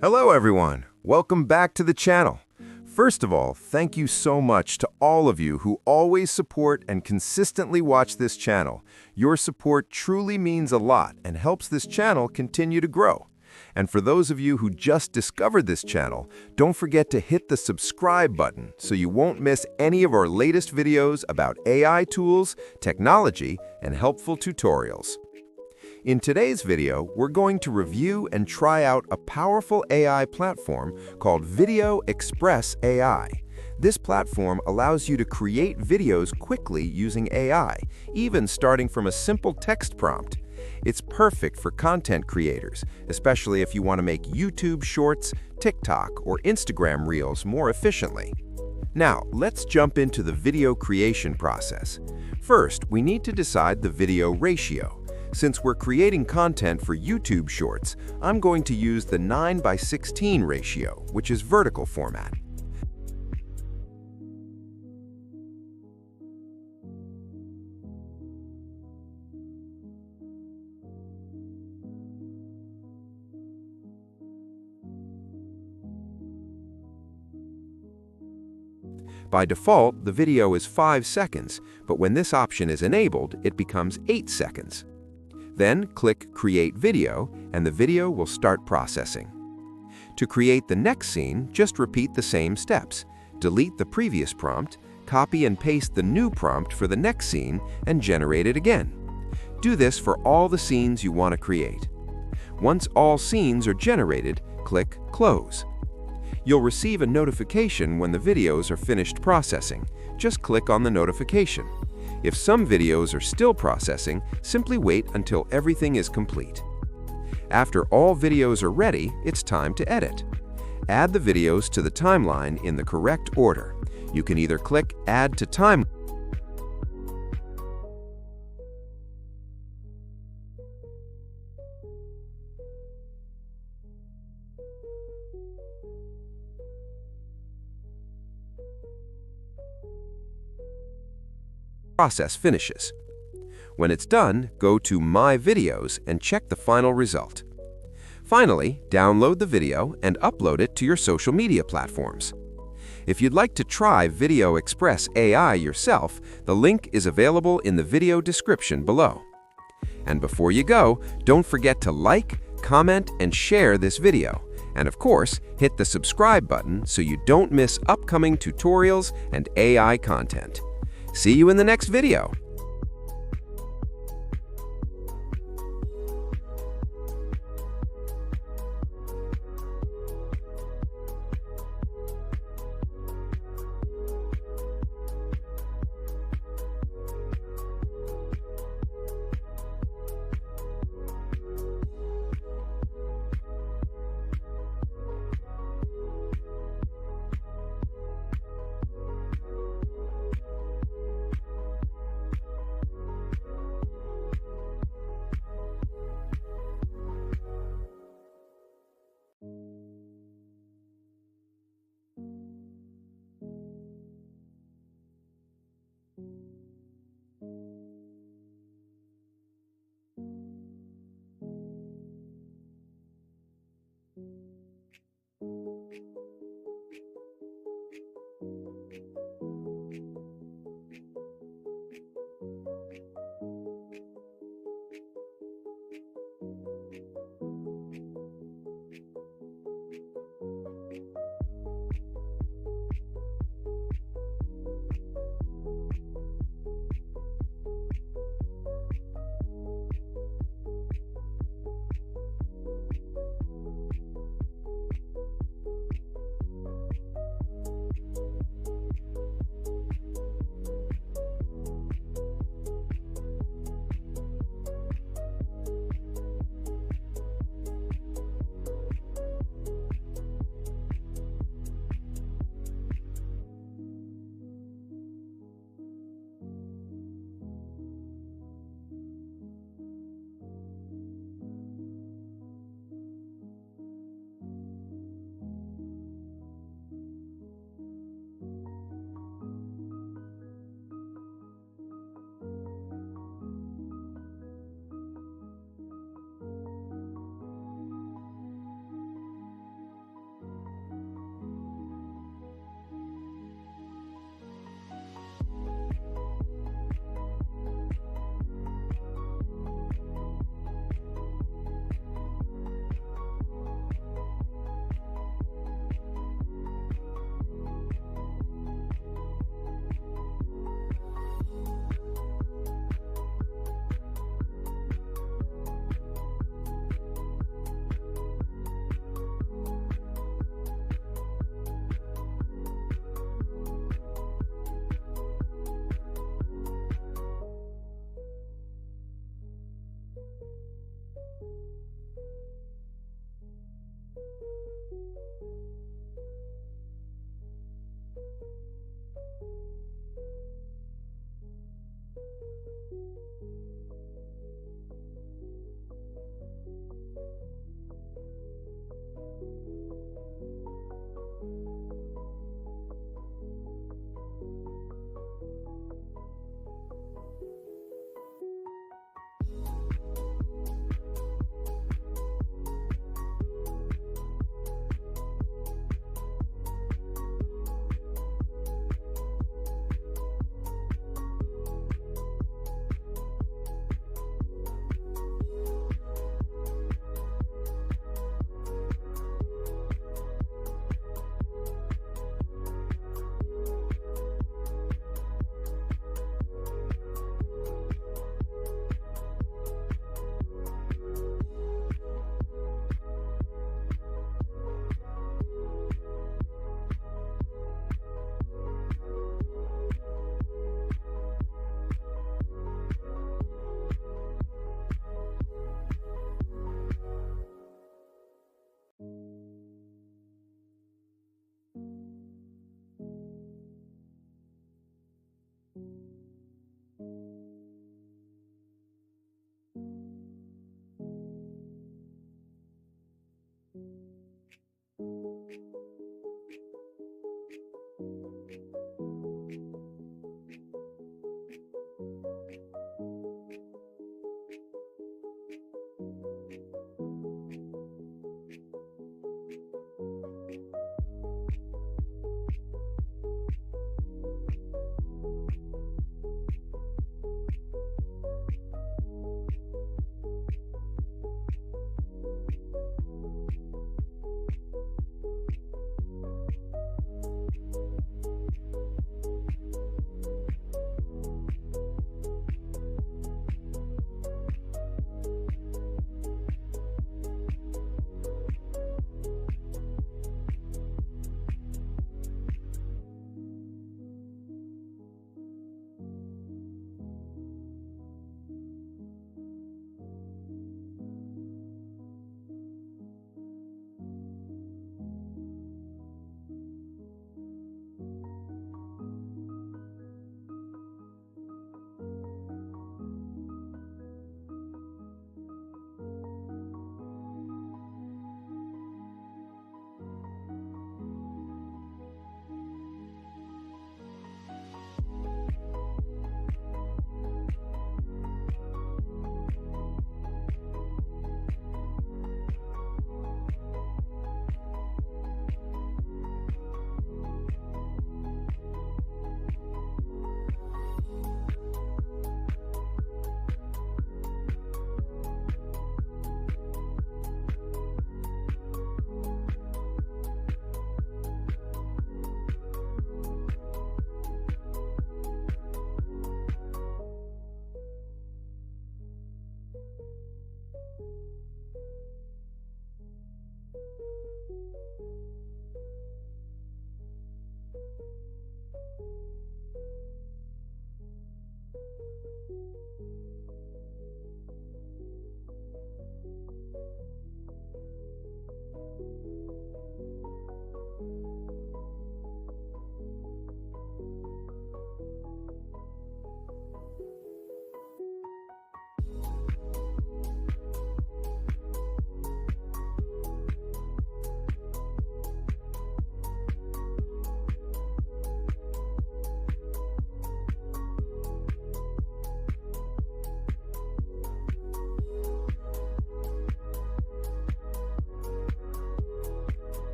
Hello everyone, welcome back to the channel. First of all, thank you so much to all of you who always support and consistently watch this channel. Your support truly means a lot and helps this channel continue to grow. And for those of you who just discovered this channel, don't forget to hit the subscribe button so you won't miss any of our latest videos about AI tools, technology, and helpful tutorials. In today's video, we're going to review and try out a powerful AI platform called Video Express AI. This platform allows you to create videos quickly using AI, even starting from a simple text prompt. It's perfect for content creators, especially if you want to make YouTube Shorts, TikTok, or Instagram Reels more efficiently. Now, let's jump into the video creation process. First, we need to decide the video ratio. Since we're creating content for YouTube Shorts, I'm going to use the 9:16 ratio, which is vertical format. By default, the video is 5 seconds, but when this option is enabled, it becomes 8 seconds. Then click Create Video, and the video will start processing. To create the next scene, just repeat the same steps. Delete the previous prompt, copy and paste the new prompt for the next scene, and generate it again. Do this for all the scenes you want to create. Once all scenes are generated, click Close. You'll receive a notification when the videos are finished processing. Just click on the notification. If some videos are still processing, simply wait until everything is complete. After all videos are ready, it's time to edit. Add the videos to the timeline in the correct order. You can either click Add to Timeline process finishes. When it's done, go to My Videos and check the final result. Finally, download the video and upload it to your social media platforms. If you'd like to try Video Express AI yourself, the link is available in the video description below. And before you go, don't forget to like, comment, and share this video. And of course, hit the subscribe button so you don't miss upcoming tutorials and AI content. See you in the next video.